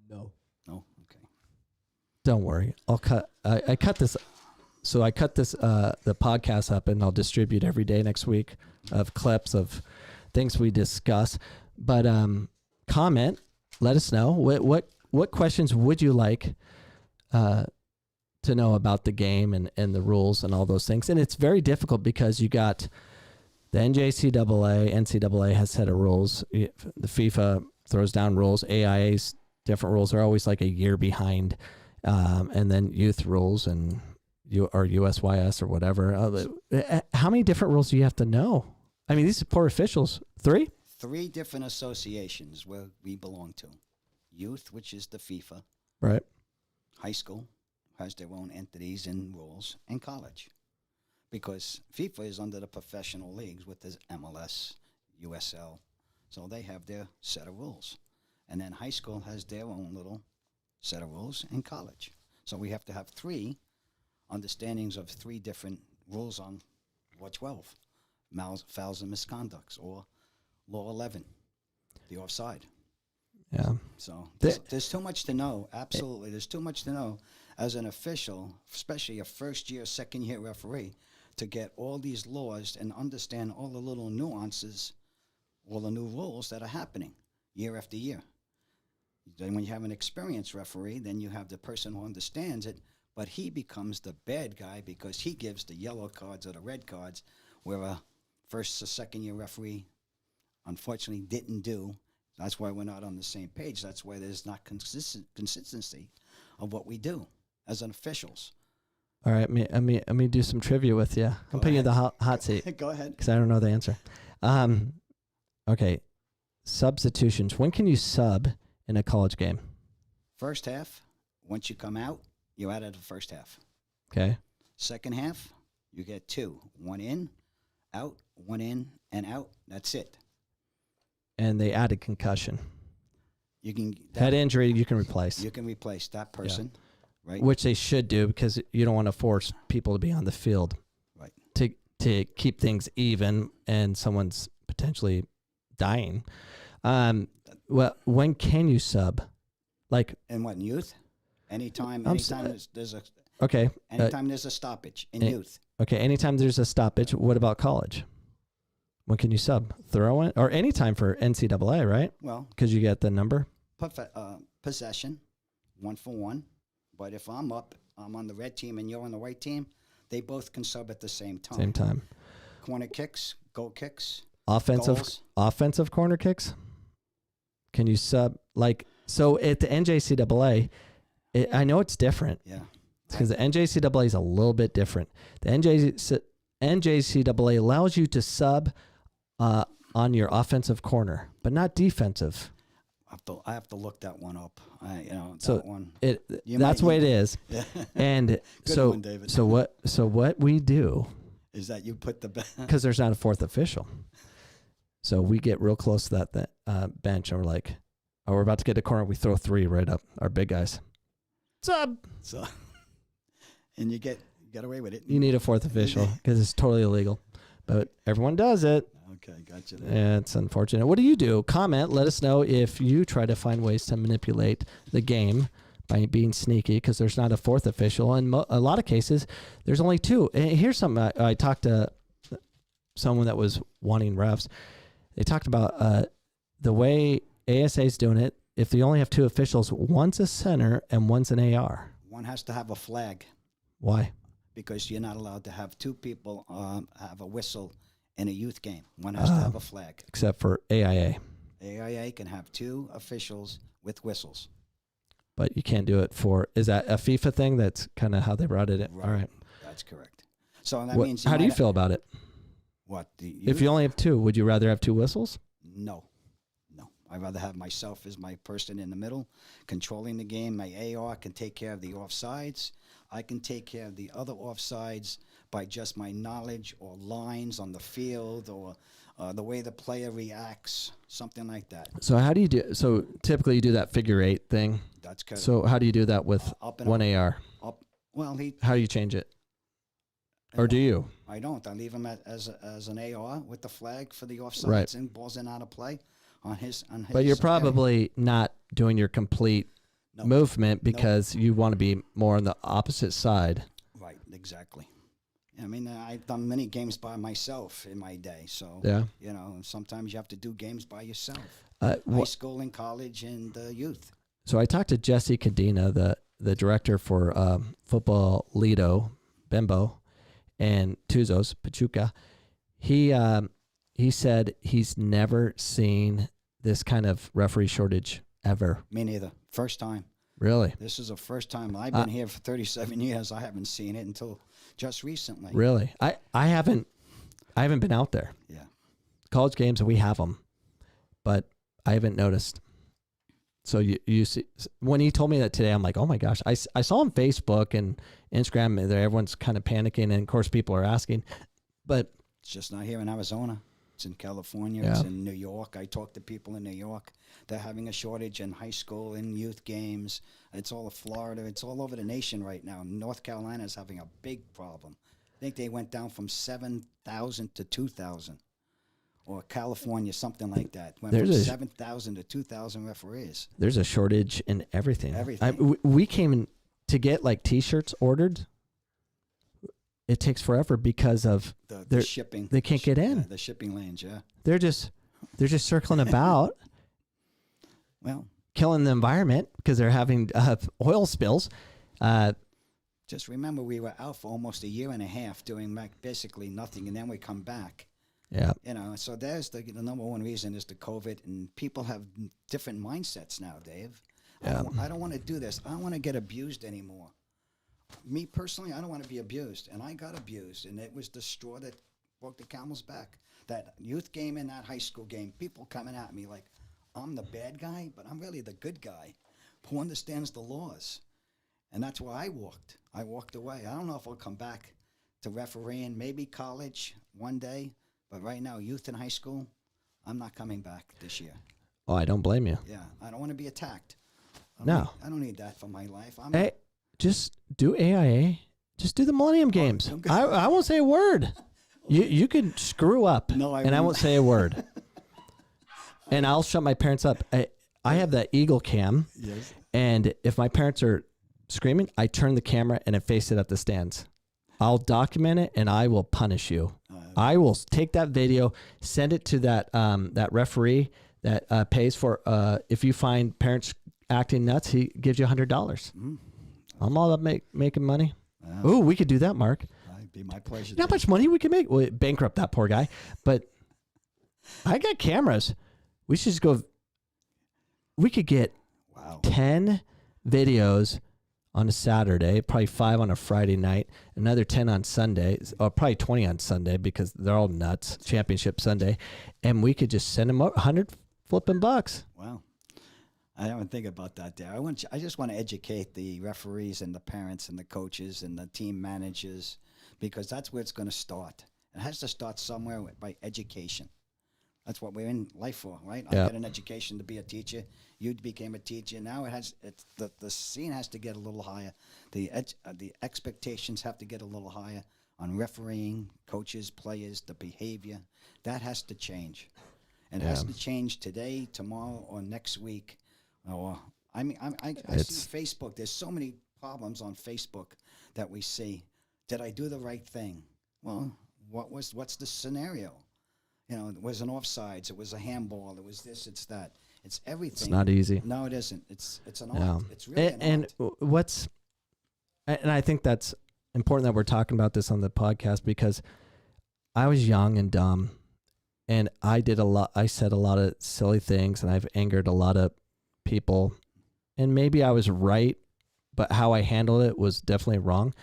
No. No. Okay. Don't worry. I'll cut. I cut this. So I cut this the podcast up, and I'll distribute every day next week of clips of things we discuss. But comment. Let us know what questions would you like to know about the game and the rules and all those things. And it's very difficult because you got the NCAA has set of rules. The FIFA throws down rules. AIA's different rules are always like a year behind. And then youth rules or USYS or whatever. How many different rules do you have to know? I mean, these are poor officials. 3? 3 different associations where we belong to. Youth, which is the FIFA. Right. High school has their own entities and rules, and college. Because FIFA is under the professional leagues with the MLS, USL. So they have their set of rules. And then high school has their own little set of rules, and college. So we have to have 3 understandings of 3 different rules on Law 12, fouls and misconducts, or Law 11, the offside. Yeah. So there's too much to know. Absolutely. There's too much to know as an official, especially a first-year, second-year referee, to get all these laws and understand all the little nuances, all the new rules that are happening year after year. Then when you have an experienced referee, then you have the person who understands it, but he becomes the bad guy because he gives the yellow cards or the red cards, where a first or second-year referee unfortunately didn't do. That's why we're not on the same page. That's why there's not consistency of what we do as an officials. All right. Let me do some trivia with you. I'm putting you in the hot seat. Go ahead. Because I don't know the answer. Okay. Substitutions. When can you sub in a college game? First half, once you come out, you're out of the first half. Okay. Second half, you get 2. 1 in, out, 1 in, and out. That's it. And they added concussion. You can Head injury, you can replace. You can replace that person, right? Which they should do because you don't want to force people to be on the field. Right. To keep things even and someone's potentially dying. Well, when can you sub? Like And what, in youth? Anytime there's a okay. anytime there's a stoppage in youth. Okay, anytime there's a stoppage, what about college? When can you sub? Throw in or anytime for NCAA, right? Well, Because you get the number. possession, 1-for-1. But if I'm up, I'm on the red team and you're on the white team, they both can sub at the same time. Same time. Corner kicks, goal kicks, Offensive corner kicks. Can you sub so at the NJCAA? I know it's different. Yeah. Because the NJCAA is a little bit different. The NJCAA allows you to sub on your offensive corner, but not defensive. I have to look that one up. So that one. That's the way it is. Yeah. And Good one, David. so what we do is that you put the because there's not a fourth official, so we get real close to that bench and we're like, oh, we're about to get to corner. We throw 3 right up our big guys. Sub. So, and you get away with it. You need a fourth official because it's totally illegal, but everyone does it. Okay, gotcha. It's unfortunate. What do you do? Comment. Let us know if you try to find ways to manipulate the game by being sneaky because there's not a fourth official. In a lot of cases, there's only 2. And here's something I talked to someone that was wanting refs. They talked about the way ASA is doing it. If you only have 2 officials, one's a center and one's an AR. One has to have a flag Why? because you're not allowed to have 2 people have a whistle in a youth game. One has to have a flag. Except for AIA. AIA can have 2 officials with whistles. But you can't do it for, is that a FIFA thing? That's kind of how they brought it in. All right. That's correct. So that means how do you feel about it? What? If you only have 2, would you rather have 2 whistles? No. I'd rather have myself as my person in the middle, controlling the game. My AR can take care of the offsides. I can take care of the other offsides by just my knowledge or lines on the field or the way the player reacts, something like that. So how do you do? So typically you do that figure 8 thing. That's correct. So how do you do that with up and one up. AR? Up. Well, How do you change it? Or do you? I don't. I leave him as an AR with the flag for the offsides Right. and balls in out of play on his. But you're probably not doing your complete No. movement No. because you want to be more on the opposite side. Right, exactly. I mean, I've done many games by myself in my day, so Yeah. sometimes you have to do games by yourself. Uh, High school and college and youth. So I talked to Jesse Cadena, the director for football Lido, Bembo, and Tuzos, Pachuca. He said he's never seen this kind of referee shortage ever. Me neither. First time. Really? This is the first time. I've been here for 37 years. I haven't seen it until just recently. Really? I haven't been out there. Yeah. College games, we have them, but I haven't noticed. So you see, when he told me that today, I'm like, oh my gosh. I saw on Facebook and Instagram, everyone's kind of panicking, and of course people are asking, but It's just not here in Arizona. It's in California. Yeah. It's in New York. I talk to people in New York. They're having a shortage in high school and youth games. It's all of Florida. It's all over the nation right now. North Carolina is having a big problem. I think they went down from 7,000 to 2,000. Or California, something like that. Went from 7,000 to 2,000 referees. There's a shortage in everything. Everything. We came in to get like T-shirts ordered. It takes forever because of The shipping. They can't get in. Yeah, the shipping lanes, yeah. They're just circling about, Well, killing the environment because they're having oil spills. just remember we were out for almost a year and a half doing basically nothing, and then we come back. Yeah. So there's the number one reason is the COVID, and people have different mindsets now, Dave. Yeah. I don't want to do this. I don't want to get abused anymore. Me personally, I don't want to be abused, and I got abused, and it was the straw that broke the camel's back. That youth game and that high school game, people coming at me like I'm the bad guy, but I'm really the good guy who understands the laws. And that's why I walked. I walked away. I don't know if I'll come back to refereeing, maybe college one day. But right now, youth and high school, I'm not coming back this year. Oh, I don't blame you. Yeah, I don't want to be attacked. No. I don't need that for my life. Hey, just do AIA. Just do the Millennium Games. I won't say a word. You can screw up, No, and I won't say a word. And I'll shut my parents up. I have that Eagle cam, Yes. and if my parents are screaming, I turn the camera and I face it at the stands. I'll document it, and I will punish you. I will take that video, send it to that that referee that pays for. If you find parents acting nuts, he gives you $100. I'm all about making money. Ooh, we could do that, Mark. It'd be my pleasure. You know how much money we could make? Well, bankrupt that poor guy. But I got cameras. We should just go. We could get 10 videos on a Saturday, probably 5 on a Friday night, another 10 on Sunday, or probably 20 on Sunday because they're all nuts, Championship Sunday. And we could just send them up 100 flipping bucks. Wow. I haven't think about that there. I just want to educate the referees and the parents and the coaches and the team managers, because that's where it's going to start. It has to start somewhere by education. That's what we're in life for, right? I got an education to be a teacher. You became a teacher. Now the scene has to get a little higher. The expectations have to get a little higher on refereeing, coaches, players, the behavior. That has to change. And it has to change today, tomorrow, or next week. Or I see Facebook. There's so many problems on Facebook that we see. Did I do the right thing? Well, what's the scenario? You know, it was an offsides. It was a handball. It was this. It's that. It's everything. It's not easy. No, it isn't. It's an art. It's really an art. And I think that's important that we're talking about this on the podcast, because I was young and dumb, and I said a lot of silly things, and I've angered a lot of people, and maybe I was right, but how I handled it was definitely wrong,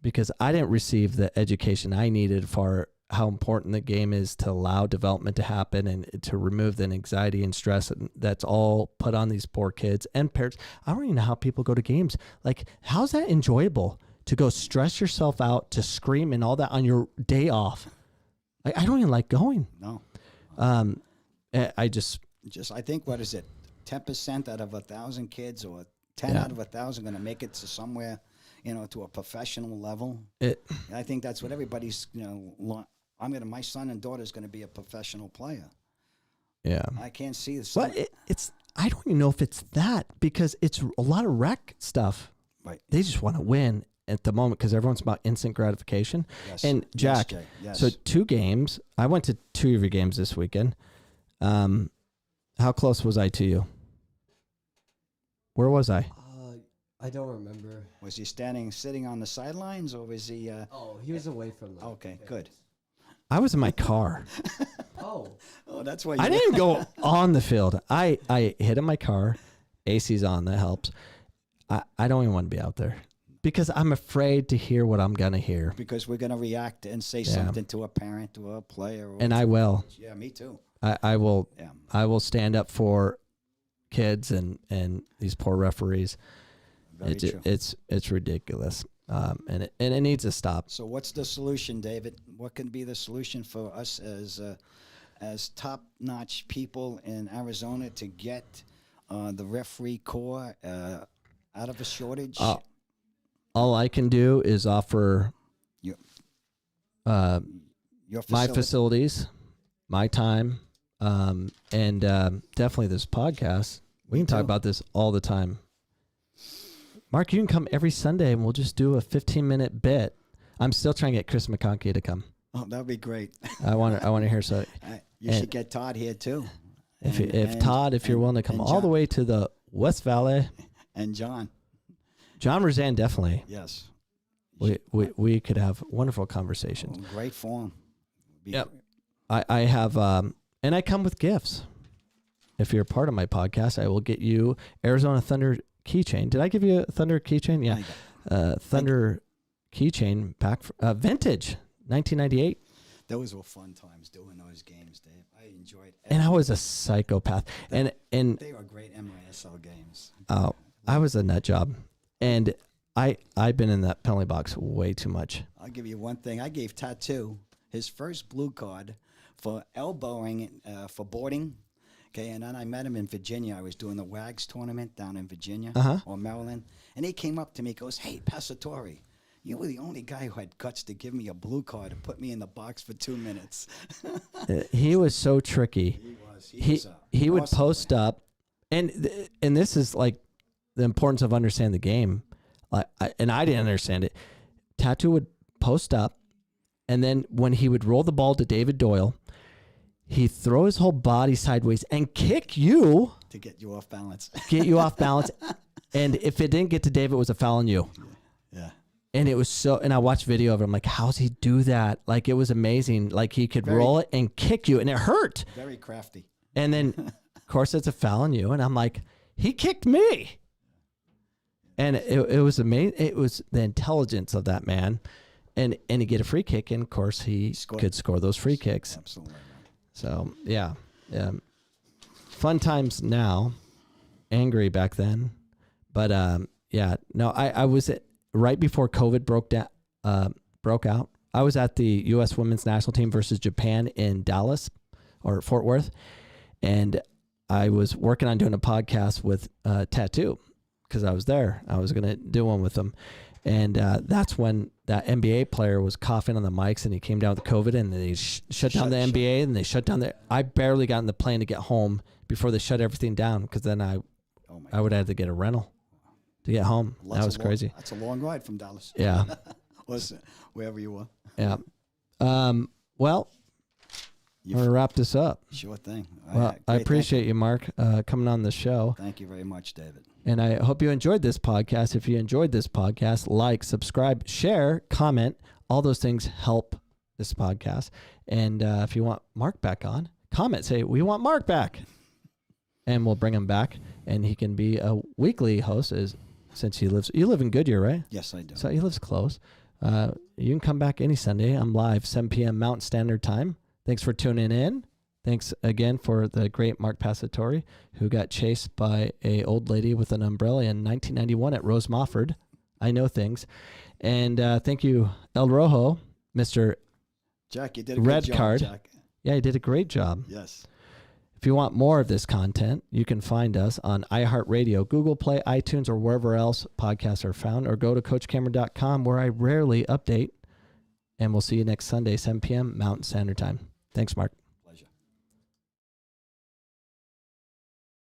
because I didn't receive the education I needed for how important the game is to allow development to happen and to remove the anxiety and stress that's all put on these poor kids and parents. I don't even know how people go to games. Like, how's that enjoyable to go stress yourself out, to scream and all that on your day off? I don't even like going. No. I think, what is it? 10% out of 1,000 kids, or 10 out of 1,000 going to make it to somewhere, to a professional level. I think that's what everybody's, my son and daughter is going to be a professional player. Yeah. I can't see this. But I don't even know if it's that, because it's a lot of rec stuff. Right. They just want to win at the moment because everyone's about instant gratification. Yes. And Jack, Jay. Yes. So 2 games. I went to 2 of your games this weekend. How close was I to you? Where was I? I don't remember. Was he sitting on the sidelines, or was he? He was away from the Okay, good. I was in my car. Oh, that's why. I didn't go on the field. I hid in my car. AC's on. That helps. I don't even want to be out there because I'm afraid to hear what I'm gonna hear. Because we're gonna react and say something to a parent or a player. And I will. Yeah, me too. I will. Yeah. I will stand up for kids and these poor referees. Very true. It's ridiculous. And it needs to stop. So what's the solution, David? What can be the solution for us as top-notch people in Arizona to get the referee corps out of a shortage? All I can do is offer your my facilities, my time, and definitely this podcast. We can talk about this all the time. Mark, you can come every Sunday and we'll just do a 15-minute bit. I'm still trying to get Chris McConkey to come. Oh, that would be great. I want to hear so. You should get Todd here too. If Todd, you're willing to come all the way to the West Valley. And John Roseanne, definitely. Yes. We could have wonderful conversations. Oh, great form. Yep. I have, and I come with gifts. If you're a part of my podcast, I will get you Arizona Thunder keychain. Did I give you a Thunder keychain? Yeah. Thunder keychain pack, vintage, 1998. Those were fun times doing those games, Dave. I enjoyed it. And I was a psychopath. And they were great MISL games. I was a nut job. And I've been in that penalty box way too much. I'll give you one thing. I gave Tattoo his first blue card for elbowing for boarding. Okay, and then I met him in Virginia. I was doing the WAGs tournament down in Virginia or Maryland. And he came up to me and goes, "Hey, Passiatore, you were the only guy who had guts to give me a blue card and put me in the box for 2 minutes." He was so tricky. He would post up. And this is like the importance of understanding the game. And I didn't understand it. Tattoo would post up And then when he would roll the ball to David Doyle, he'd throw his whole body sideways and kick you. To get you off balance. Get you off balance. And if it didn't get to David, it was a foul on you. Yeah. And it was so, and I watched video of it. I'm like, how's he do that? Like, it was amazing. Like, he could roll it and kick you, and it hurt. Very crafty. And then, of course, it's a foul on you. And I'm like, he kicked me. And it was amazing. It was the intelligence of that man. And he get a free kick, and of course, he could score those free kicks. Absolutely. So, yeah. Fun times now. Angry back then. But, I was right before COVID broke out. I was at the U.S. Women's National Team versus Japan in Dallas or Fort Worth. And I was working on doing a podcast with Tattoo because I was there. I was going to do one with them. And that's when that NBA player was coughing on the mics, and he came down with COVID, and they shut down the NBA, and they shut down I barely got on the plane to get home before they shut everything down, because then I would have to get a rental to get home. That was crazy. That's a long ride from Dallas. Yeah. Was wherever you were. Yeah. Well, I'm going to wrap this up. Sure thing. Well, I appreciate you, Mark, coming on the show. Thank you very much, David. And I hope you enjoyed this podcast. If you enjoyed this podcast, like, subscribe, share, comment. All those things help this podcast. And if you want Mark back on, comment. Say, we want Mark back. And we'll bring him back. And he can be a weekly host since you live in Goodyear, right? Yes, I do. So he lives close. You can come back any Sunday. I'm live, 7 p.m. Mountain Standard Time. Thanks for tuning in. Thanks again for the great Mark Passiatore, who got chased by a old lady with an umbrella in 1991 at Rose Mofford. I know things. And thank you, El Rojo, Mr. Jack, you did a Red good job, Card. Jack. Yeah, you did a great job. Yes. If you want more of this content, you can find us on iHeartRadio, Google Play, iTunes, or wherever else podcasts are found, or go to coachcameron.com, where I rarely update. And we'll see you next Sunday, 7 p.m. Mountain Standard Time. Thanks, Mark.